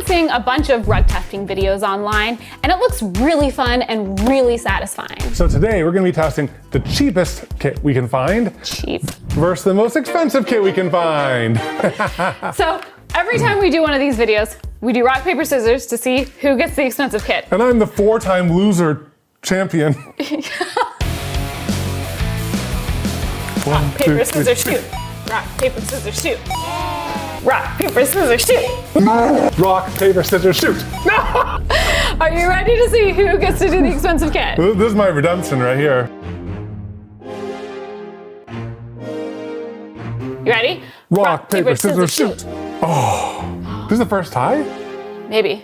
posting a bunch of rug tufting videos online, and it looks really fun and really satisfying. So today we're gonna be testing the cheapest kit we can find. Cheap. Versus the most expensive kit we can find. So every time we do one of these videos, we do rock, paper, scissors to see who gets the expensive kit. And I'm the 4-time loser champion. Rock, paper, scissors, shoot. Rock, paper, scissors, shoot. Rock, paper, scissors, shoot. Rock, paper, scissors, shoot. No! Are you ready to see who gets to do the expensive kit? This is my redemption right here. You ready? Rock, paper, scissors, shoot. Oh, this is the first tie? Maybe.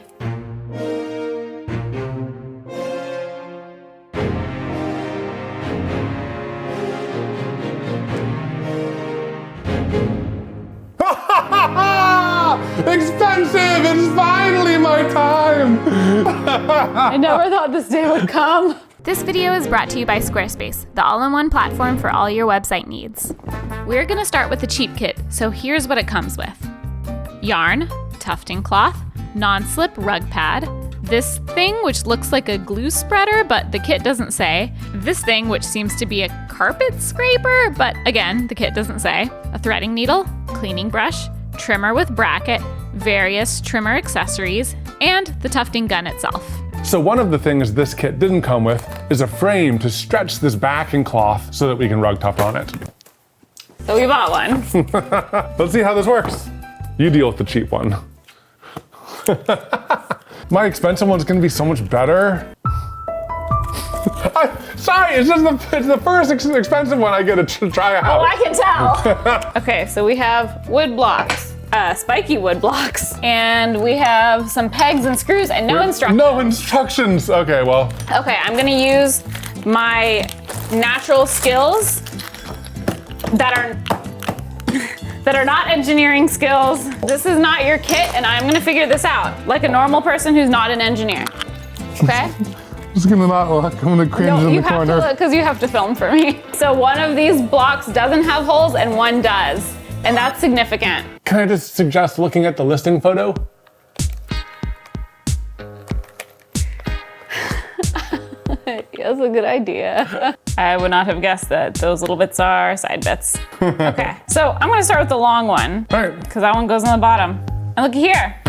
Expensive! It's finally my time! I never thought this day would come. This video is brought to you by Squarespace, the all-in-one platform for all your website needs. We're gonna start with the cheap kit, so here's what it comes with. Yarn, tufting cloth, non-slip rug pad, this thing which looks like a glue spreader, but the kit doesn't say, this thing which seems to be a carpet scraper, but again, the kit doesn't say, a threading needle, cleaning brush, trimmer with bracket, various trimmer accessories, and the tufting gun itself. So one of the things this kit didn't come with is a frame to stretch this backing cloth so that we can rug tuft on it. So we bought one. Let's see how this works. You deal with the cheap one. My expensive one's gonna be so much better. Sorry, it's the first expensive one I get to try out. Oh, I can tell. Okay, so we have wood blocks, spiky wood blocks, and we have some pegs and screws and no instructions. No instructions. Okay, well. Okay, I'm gonna use my natural skills that are not engineering skills. This is not your kit, and I'm gonna figure this out like a normal person who's not an engineer. Okay? Just gonna not look. I'm gonna cringe in the corner. You have to look because you have to film for me. So one of these blocks doesn't have holes and one does, and that's significant. Can I just suggest looking at the listing photo? That's a good idea. I would not have guessed that those little bits are side bits. Okay, so I'm gonna start with the long one. All right. Because that one goes on the bottom. And looky here.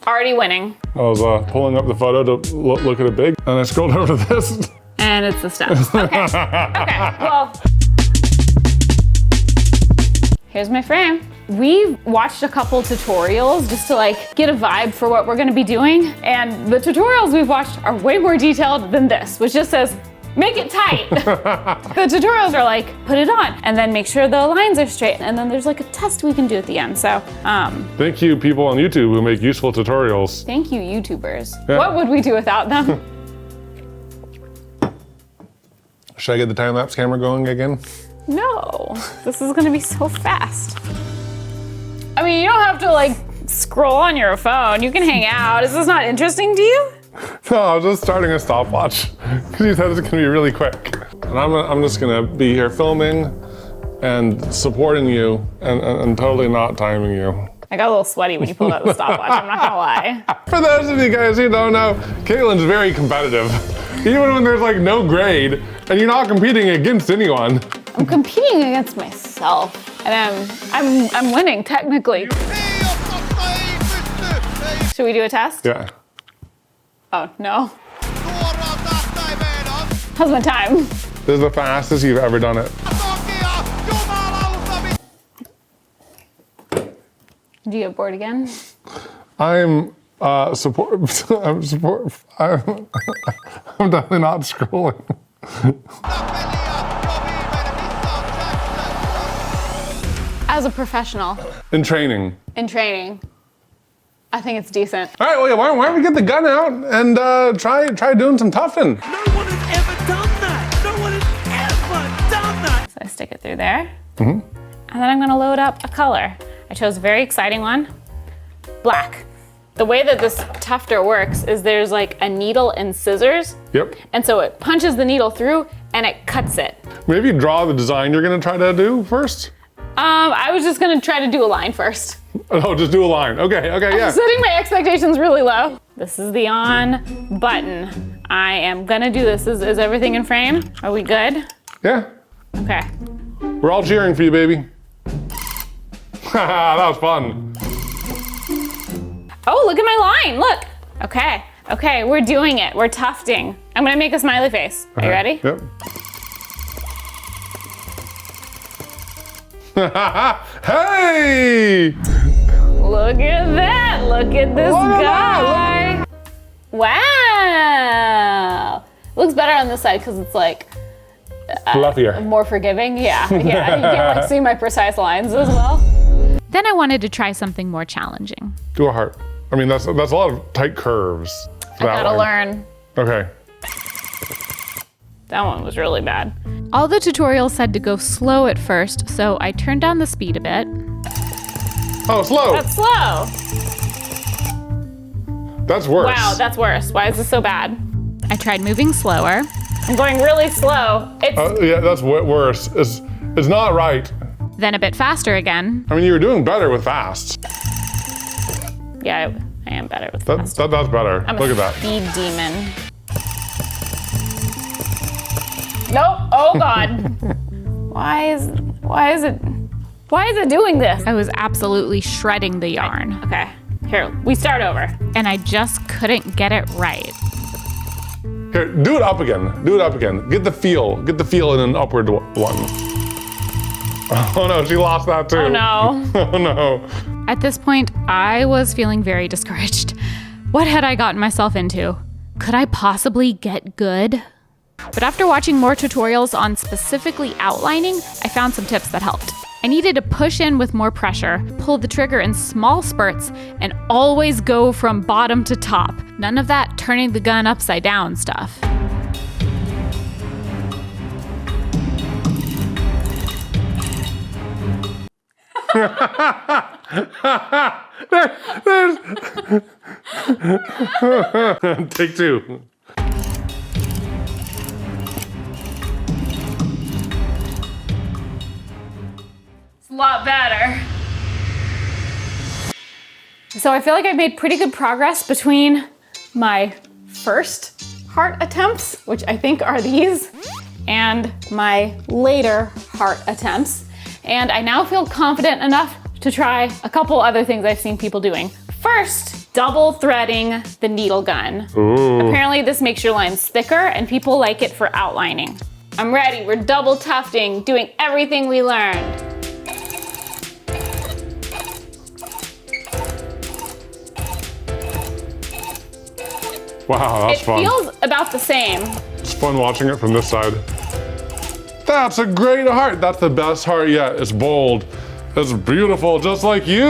Already winning. I was pulling up the photo to look at it big, and I scrolled over to this. And it's the stuff. Okay, okay, well. Here's my frame. We've watched a couple tutorials just to like get a vibe for what we're gonna be doing. And the tutorials we've watched are way more detailed than this, which just says, make it tight. The tutorials are like, put it on, and then make sure the lines are straight. And then there's like a test we can do at the end, so. Thank you people on YouTube who make useful tutorials. Thank you, YouTubers. Yeah. What would we do without them? Should I get the time-lapse camera going again? No, this is gonna be so fast. I mean, you don't have to like scroll on your phone. You can hang out. Is this not interesting to you? No, I was just starting a stopwatch because you said it's gonna be really quick. And I'm just gonna be here filming and supporting you and totally not timing you. I got a little sweaty when you pulled out the stopwatch, I'm not gonna lie. For those of you guys who don't know, Katelyn's very competitive. Even when there's like no grade and you're not competing against anyone. I'm competing against myself and I'm winning technically. Should we do a test? Yeah. Oh, no. How's my time? This is the fastest you've ever done it. Do you get bored again? I'm I'm definitely not scrolling. As a professional. In training. In training. I think it's decent. All right, well, yeah, why don't we get the gun out and try doing some tufting? No one has ever done that. No one has ever done that. So I stick it through there. And then I'm gonna load up a color. I chose a very exciting one, black. The way that this tufter works is there's like a needle and scissors. Yep. And so it punches the needle through and it cuts it. Maybe draw the design you're gonna try to do first? I was just gonna try to do a line first. Oh, just do a line. Okay, yeah. I'm setting my expectations really low. This is the on button. I am gonna do this. Is everything in frame? Are we good? Yeah. Okay. We're all cheering for you, baby. That was fun. Oh, look at my line, look. Okay, we're doing it. We're tufting. I'm gonna make a smiley face. Are you ready? Yep. Hey! Look at that, look at this guy. Wow. Looks better on this side because it's like Fluffier. more forgiving. Yeah, you can like see my precise lines as well. Then I wanted to try something more challenging. Do a heart. I mean, that's a lot of tight curves. I gotta learn. Okay. That one was really bad. All the tutorials said to go slow at first, so I turned down the speed a bit. Oh, slow. That's slow. That's worse. Wow, that's worse. Why is this so bad? I tried moving slower. I'm going really slow. It's Yeah, that's worse. It's not right. Then a bit faster again. I mean, you were doing better with fast. yeah, I am better with That's fast. better. I'm Look a at that. speed demon. Nope. Oh God. Why is it doing this? I was absolutely shredding the yarn, Okay. Here, we start over. and I just couldn't get it right. Here, do it up again. Do it up again. Get the feel. Get the feel in an upward one. Oh no, she lost that too. Oh no. Oh no. At this point, I was feeling very discouraged. What had I gotten myself into? Could I possibly get good? But after watching more tutorials on specifically outlining, I found some tips that helped. I needed to push in with more pressure, pull the trigger in small spurts, and always go from bottom to top. None of that turning the gun upside down stuff. Take two. It's a lot better. So I feel like I've made pretty good progress between my first heart attempts, which I think are these, and my later heart attempts. And I now feel confident enough to try a couple other things I've seen people doing. First, double threading the needle gun. Ooh. Apparently this makes your lines thicker and people like it for outlining. I'm ready, we're double tufting, doing everything we learned. Wow, that's fun. It feels about the same. It's fun watching it from this side. That's a great heart. That's the best heart yet. It's bold. It's beautiful, just like you.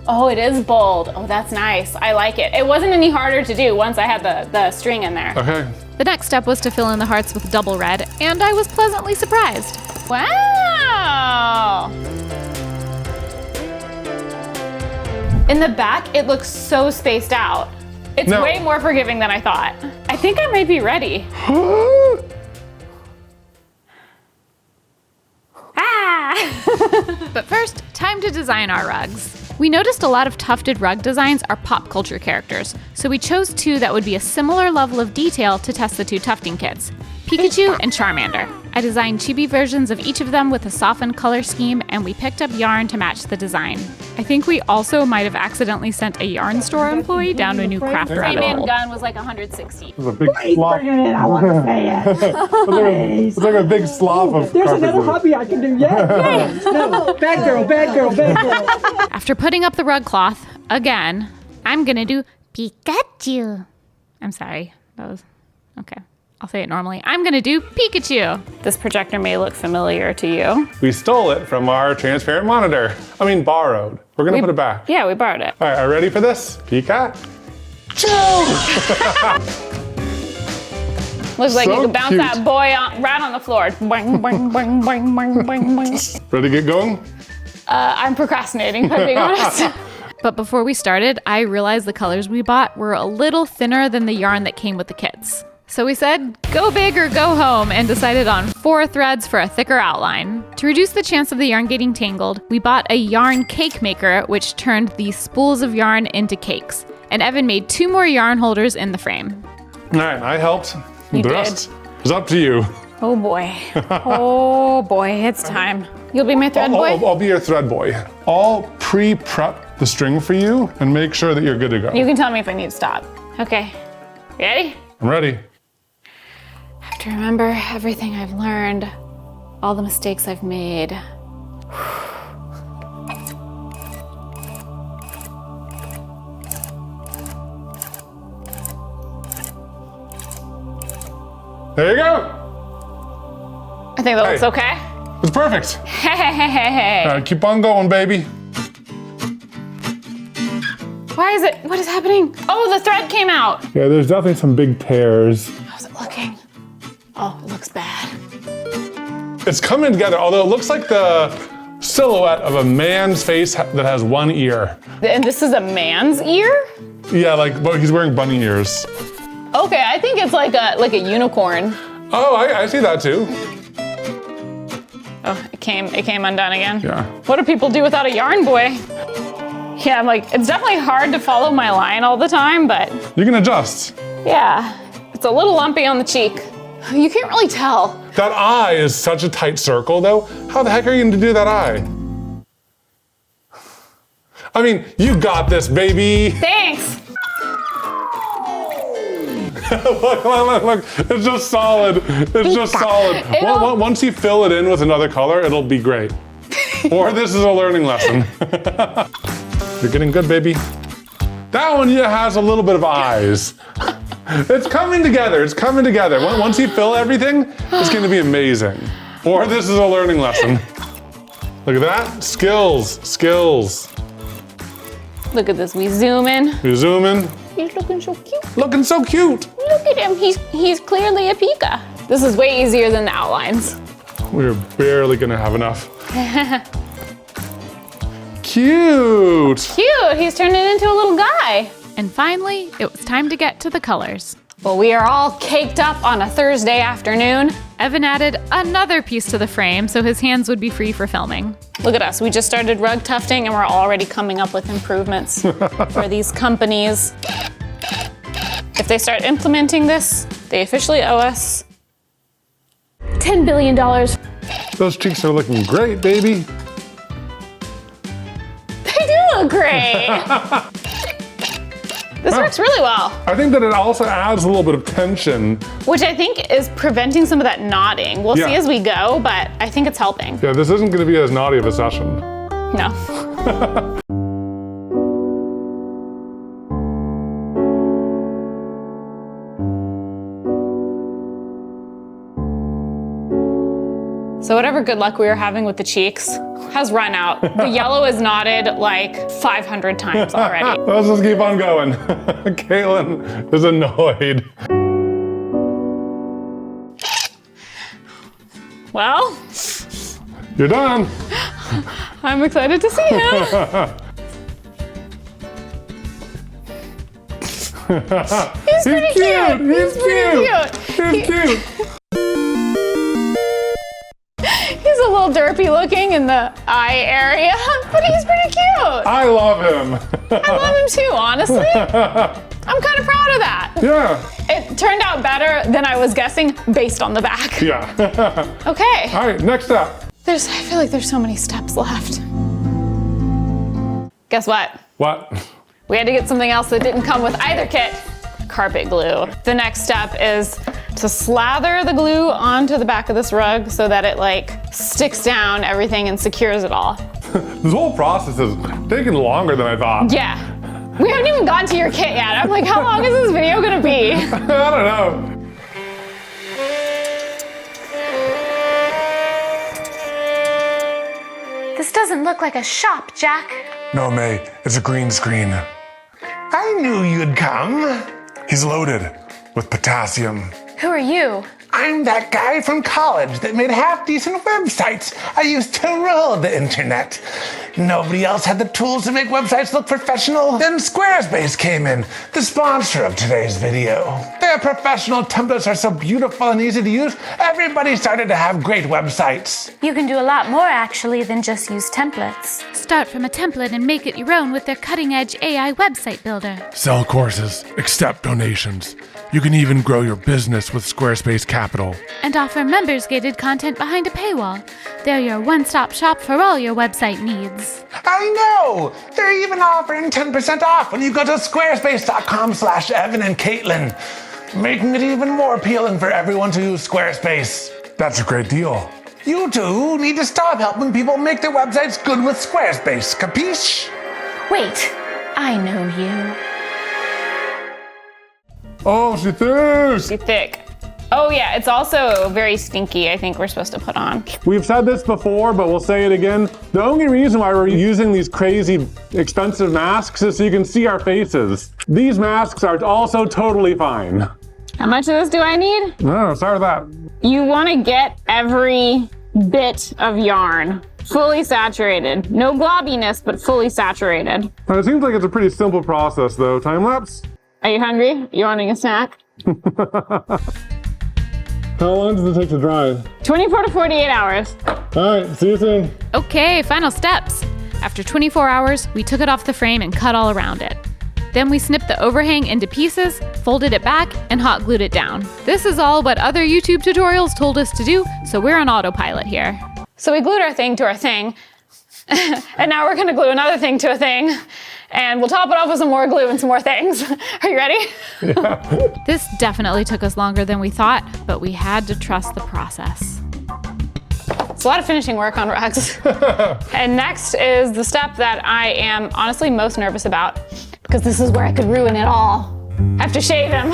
Oh, it is bold. Oh, that's nice. I like it. It wasn't any harder to do once I had the string in there. Okay. The next step was to fill in the hearts with double red, and I was pleasantly surprised. Wow. In the back, it looks so spaced out. It's No. way more forgiving than I thought. I think I might be ready. But first, time to design our rugs. We noticed a lot of tufted rug designs are pop culture characters, so we chose two that would be a similar level of detail to test the two tufting kits, Pikachu and Charmander. I designed chibi versions of each of them with a softened color scheme, and we picked up yarn to match the design. I think we also might have accidentally sent a yarn store employee down a new craft rabbit Three-man hole. gun was like 160. It's a big slop. Bring it in, I want to say it. It's like a big slop of There's carpet another glue. hobby I can do, yeah. No, bad girl, bad girl, bad girl. After putting up the rug cloth, again, I'm gonna do Pikachu. I'm sorry, that was, okay. I'll say it normally. I'm gonna do Pikachu. This projector may look familiar to you. We stole it from our transparent monitor. I mean, borrowed. We're gonna put it back. Yeah, we borrowed it. All right, are you ready for this? Pikachu! Looks like So you could bounce cute. that boy right on the floor. Boing, boing, boing, boing, boing, boing, boing. Ready to get going? I'm procrastinating, if I'm being honest. But before we started, I realized the colors we bought were a little thinner than the yarn that came with the kits. So we said, go big or go home, and decided on 4 threads for a thicker outline. To reduce the chance of the yarn getting tangled, we bought a yarn cake maker, which turned these spools of yarn into cakes. And Evan made 2 more yarn holders in the frame. All right, I helped. You The did. rest is up to you. Oh boy. Oh boy, it's time. You'll be my thread boy? I'll be your thread boy. I'll pre-prep the string for you and make sure that you're good to go. You can tell me if I need to stop. Okay. Ready? I'm ready. I have to remember everything I've learned, all the mistakes I've made. There you go. I think that looks Hey. okay. It's perfect. Hey. All right, keep on going, baby. What is happening? Oh, the thread came out. Yeah, there's definitely some big tears. How's it looking? Oh, it looks bad. It's coming together, although it looks like the silhouette of a man's face that has one ear. And this is a man's ear? Yeah, but he's wearing bunny ears. Okay, I think it's like a unicorn. Oh, I see that too. Oh, it came undone again. Yeah. What do people do without a yarn boy? Yeah, I'm like, it's definitely hard to follow my line all the time, but You can adjust. yeah, it's a little lumpy on the cheek. You can't really tell. That eye is such a tight circle, though. How the heck are you going to do that eye? I mean, you got this, baby. Thanks. Look. It's just solid. It's just solid. Once you fill it in with another color, it'll be great. Or this is a learning lesson. You're getting good, baby. That one has a little bit of eyes. It's coming together. It's coming together. Once you fill everything, it's going to be amazing. Or this is a learning lesson. Look at that. Skills. Look at this. We zoom in. You zoom in. He's looking so cute. Looking so cute. Look at him. He's clearly a Pika. This is way easier than the outlines. We're barely going to have enough. Cute. Cute. He's turning into a little guy. And finally, it was time to get to the colors. Well, we are all caked up on a Thursday afternoon. Evan added another piece to the frame so his hands would be free for filming. Look at us. We just started rug tufting and we're already coming up with improvements for these companies. If they start implementing this, they officially owe us $10 billion. Those cheeks are looking great, baby. They do look great. This works really well. I think that it also adds a little bit of tension. Which I think is preventing some of that knotting. We'll see as we go, but I think it's helping. Yeah, this isn't going to be as naughty of a session. No. So whatever good luck we were having with the cheeks has run out. The yellow is knotted like 500 times already. Let's just keep on going. Katelyn is annoyed. Well, You're done. I'm excited to see him. He's pretty cute. He's cute. He's a little derpy looking in the eye area, but he's pretty cute. I love him. I love him too, honestly. I'm kind of proud of that. Yeah. It turned out better than I was guessing based on the back. Yeah. Okay. All right, next up. I feel like there's so many steps left. Guess what? What? We had to get something else that didn't come with either kit. Carpet glue. The next step is to slather the glue onto the back of this rug so that it sticks down everything and secures it all. This whole process is taking longer than I thought. Yeah. We haven't even gotten to your kit yet. I'm like, how long is this video gonna be? I don't know. This doesn't look like a shop, Jack. No, May, it's a green screen. I knew you'd come. He's loaded with potassium. Who are you? I'm that guy from college that made half-decent websites I used to rule the internet. nobody else had the tools to make websites look professional. Then Squarespace came in, the sponsor of today's video. Their professional templates are so beautiful and easy to use, everybody started to have great websites. You can do a lot more actually than just use templates. Start from a template and make it your own with their cutting-edge AI website builder. Sell courses, accept donations. You can even grow your business with Squarespace Capital. And offer members-gated content behind a paywall. They're your one-stop shop for all your website needs. I know! They're even offering 10% off when you go to squarespace.com/Evan and Katelyn, making it even more appealing for everyone to use Squarespace. That's a great deal. You two need to stop helping people make their websites good with Squarespace, capiche? Wait, I know you. Oh, she thinks. Thick. Oh yeah, it's also very stinky, I think we're supposed to put on. We've said this before, but we'll say it again. The only reason why we're using these crazy expensive masks is so you can see our faces. These masks are also totally fine. How much of this do I need? No, start with that. You want to get every bit of yarn fully saturated. No globbiness, but fully saturated. It seems like it's a pretty simple process though. Time lapse? Are you hungry? You wanting a snack? How long does it take to dry? 24 to 48 hours. All right, see you soon. Okay, final steps. After 24 hours, we took it off the frame and cut all around it. Then we snipped the overhang into pieces, folded it back, and hot glued it down. This is all what other YouTube tutorials told us to do, so we're on autopilot here. So we glued our thing to our thing, and now we're gonna glue another thing to a thing, and we'll top it off with some more glue and some more things. Are you ready? Yeah. This definitely took us longer than we thought, but we had to trust the process. It's a lot of finishing work on rugs. And next is the step that I am honestly most nervous about, because this is where I could ruin it all. I have to shave him.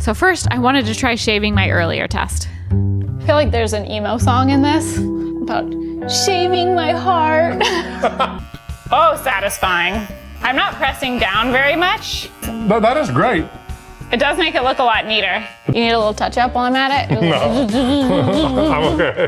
So first, I wanted to try shaving my earlier test. I feel like there's an emo song in this about shaving my heart. Oh, satisfying. I'm not pressing down very much. That is great. It does make it look a lot neater. You need a little touch up while I'm at it? No. I'm okay.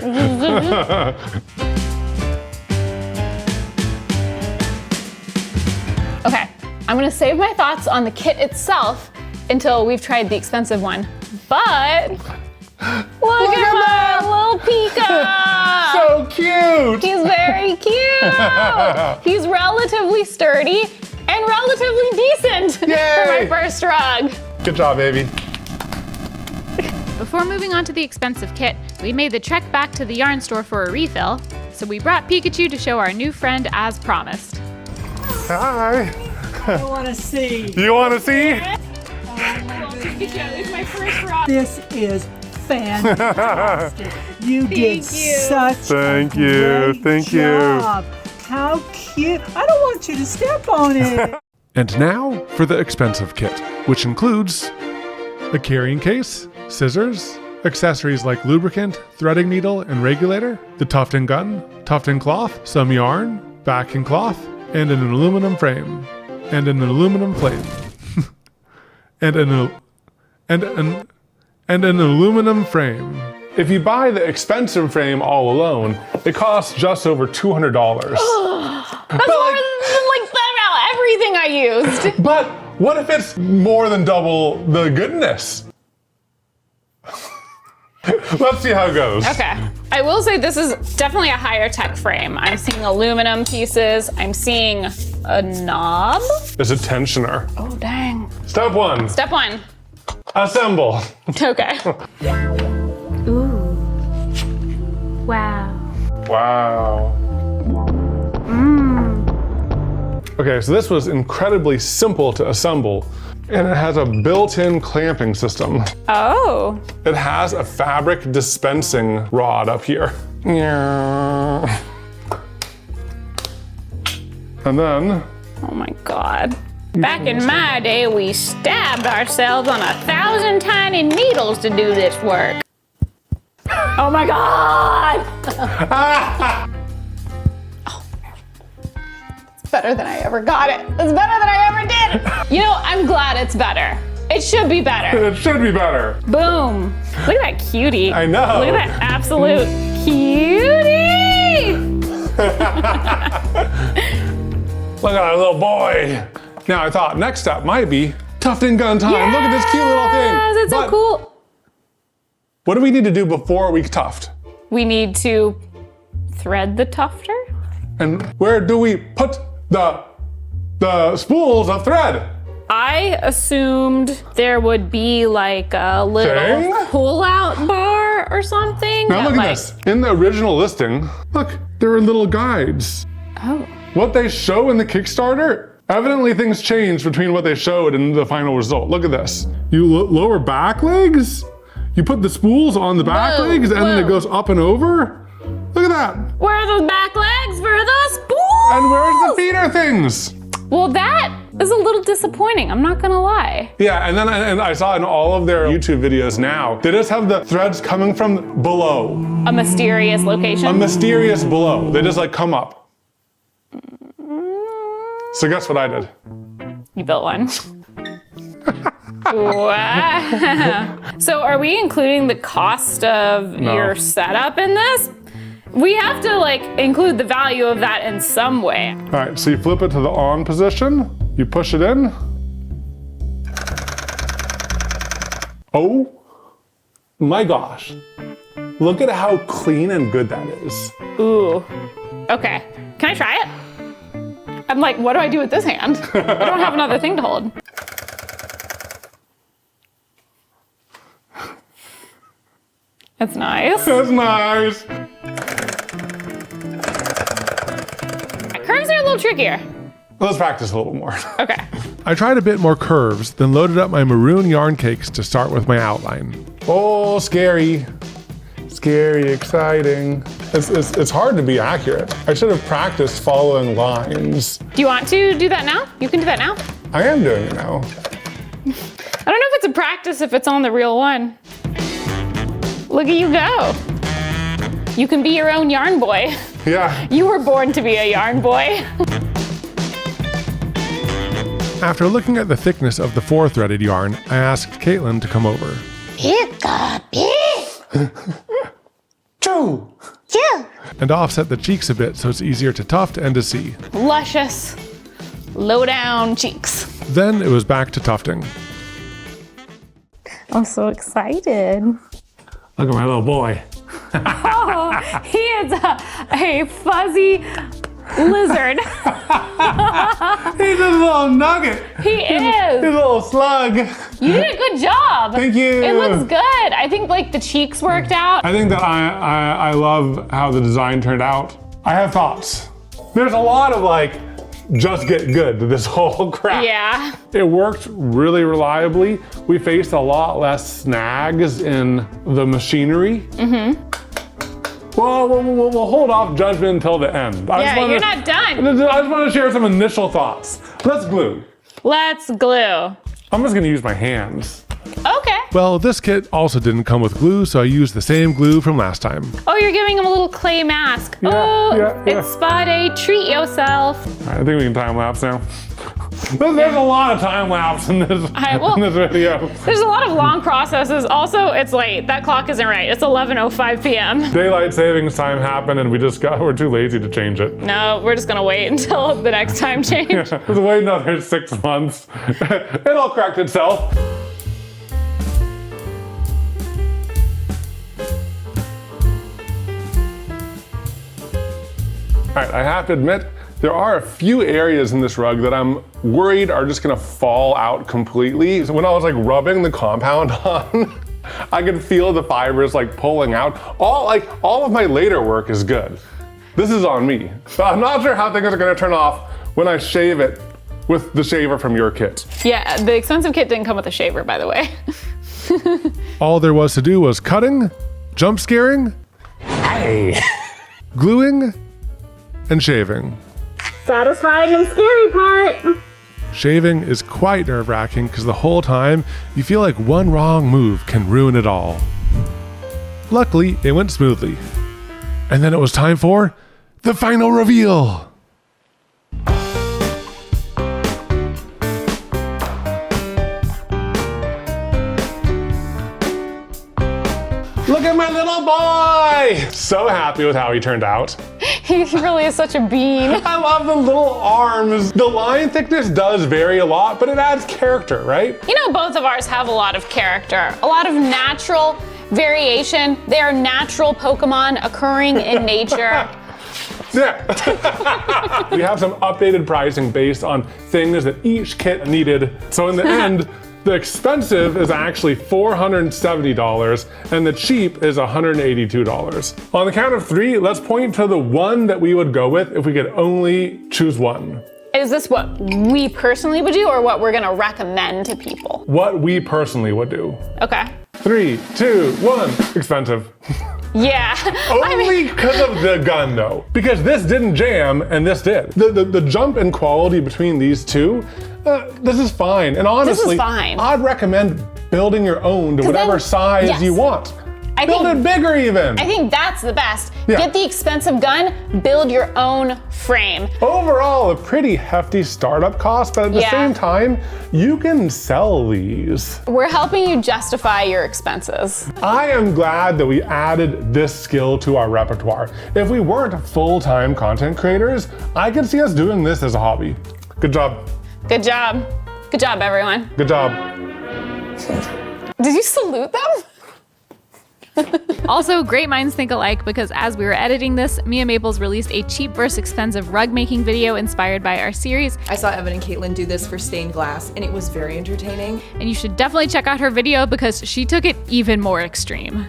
Okay, I'm gonna save my thoughts on the kit itself until we've tried the expensive one. But look at my little Pika! So cute. He's very cute. He's relatively sturdy and relatively decent for my first rug. Good job, baby. Before moving on to the expensive kit, we made the trek back to the yarn store for a refill, so we brought Pikachu to show our new friend as promised. Hi. I want to see. You want to see? Pikachu, this is my first rug. This is fantastic. You did such Thank a you. great Thank you. job. How cute. I don't want you to step on it. And now for the expensive kit, which includes a carrying case, scissors, accessories like lubricant, threading needle, and regulator, the tufting gun, tufting cloth, some yarn, backing cloth, and an aluminum frame, and an aluminum plate, and an aluminum frame. If you buy the expensive frame all alone, it costs just over $200. That's more than like everything I used. But what if it's more than double the goodness? Let's see how it goes. Okay, I will say this is definitely a higher tech frame. I'm seeing aluminum pieces. I'm seeing a knob. It's a tensioner. Oh, dang. Step one, Step one. assemble. Okay. Ooh. Wow. Wow. Okay, so this was incredibly simple to assemble, and it has a built-in clamping system. Oh. It has a fabric dispensing rod up here. And then, Oh my God. Back in my day, we stabbed ourselves on 1,000 tiny needles to do this work. Oh my God! Oh. It's better than I ever got it. It's better than I ever did. You know, I'm glad it's better. It should be better. it should be better. Boom. Look at that cutie. I know. Look at that absolute cutie. Look at that little boy. Now I thought next step might be tufting gun time. Look at this cute little thing. Yes, it's so cool. What do we need to do before we tuft? We need to thread the tufter. And where do we put the spools of thread? I assumed there would be like a little Thing? pull-out bar or something. Now that, look at this. In the original listing, look, there are little guides. Oh. What they show in the Kickstarter, evidently things changed between what they showed and the final result. Look at this. You lower back legs, you put the spools on the back legs, and then it goes up and over. Look at that. Where are those back legs for the spools? And where's the feeder things? Well, that is a little disappointing. I'm not gonna lie. Yeah, and then I saw in all of their YouTube videos now, they just have the threads coming from below. A mysterious location. A mysterious below. They just like come up. So guess what I did? You built one. Wow. So are we including the cost of your setup in this? We have to like include the value of that in some way. All right, so you flip it to the on position, you push it in. Oh my gosh. Look at how clean and good that is. Ooh. Okay. Can I try it? I'm like, what do I do with this hand? I don't have another thing to hold. That's nice. That's nice. Curves are a little trickier. Let's practice a little more. Okay. I tried a bit more curves, then loaded up my maroon yarn cakes to start with my outline. Oh, scary. Scary, exciting. It's hard to be accurate. I should have practiced following lines. Do you want to do that now? You can do that now. I am doing it now. I don't know if it's a practice if it's on the real one. Look at you go. You can be your own yarn boy. Yeah. You were born to be a yarn boy. After looking at the thickness of the 4-threaded yarn, I asked Katelyn to come over. Choo! And offset the cheeks a bit so it's easier to tuft and to see. Luscious, low down cheeks. Then it was back to tufting. I'm so excited. Look at my little boy. Oh, he is a fuzzy lizard. He's a little nugget. He is. He's a little slug. You did a good job. Thank you. It looks good. I think like the cheeks worked out. I think that I love how the design turned out. I have thoughts. There's a lot of like, just get good to this whole crap. Yeah. It worked really reliably. We faced a lot less snags in the machinery. Mm-hmm. Well, we'll hold off judgment until the end. You're not done. I just want to share some initial thoughts. Let's glue. Let's glue. I'm just gonna use my hands. Okay. Well, this kit also didn't come with glue, so I used the same glue from last time. Oh, you're giving him a little clay mask. Yeah. It's spa day. Treat yourself. All right, I think we can time lapse now. There's a lot of time lapse in this, in this video. There's a lot of long processes. Also, it's late. That clock isn't right. It's 11:05 p.m. Daylight savings time happened and we're too lazy to change it. No, we're just gonna wait until the next time change. Let's wait another 6 months. It'll correct itself. All right, I have to admit, there are a few areas in this rug that I'm worried are just gonna fall out completely. So when I was like rubbing the compound on, I could feel the fibers like pulling out. All of my later work is good. This is on me. But I'm not sure how things are gonna turn off when I shave it with the shaver from your kit. Yeah, the expensive kit didn't come with a shaver, by the way. All there was to do was cutting, jump scaring, gluing, and shaving. Satisfying and scary part. Shaving is quite nerve-wracking because the whole time you feel like one wrong move can ruin it all. Luckily, it went smoothly. And then it was time for the final reveal. Look at my little boy! So happy with how he turned out. He really is such a bean. I love the little arms. The line thickness does vary a lot, but it adds character, right? You know, both of ours have a lot of character, a lot of natural variation. They are natural Pokemon occurring in nature. Yeah. We have some updated pricing based on things that each kit needed. So in the end, the expensive is actually $470 and the cheap is $182. On the count of 3, let's point to the one that we would go with if we could only choose one. Is this what we personally would do or what we're gonna recommend to people? What we personally would do. Okay. 3, 2, 1, expensive. Yeah. Only because of the gun though. Because this didn't jam and this did. The jump in quality between these two, this is fine. And honestly, fine. I'd recommend building your own to whatever then- size yes. you want. Build think- it bigger even. I think that's the best. Yeah. Get the expensive gun, build your own frame. Overall, a pretty hefty startup cost, but at the Yeah. same time, you can sell these. We're helping you justify your expenses. I am glad that we added this skill to our repertoire. If we weren't full-time content creators, I could see us doing this as a hobby. Good job. Good job. Good job, everyone. Good job. Did you salute them? Also, great minds think alike because as we were editing this, Mia Maples released a cheap versus expensive rug making video inspired by our series, I saw Evan and Katelyn do this for stained glass, and it was very entertaining. and you should definitely check out her video because she took it even more extreme.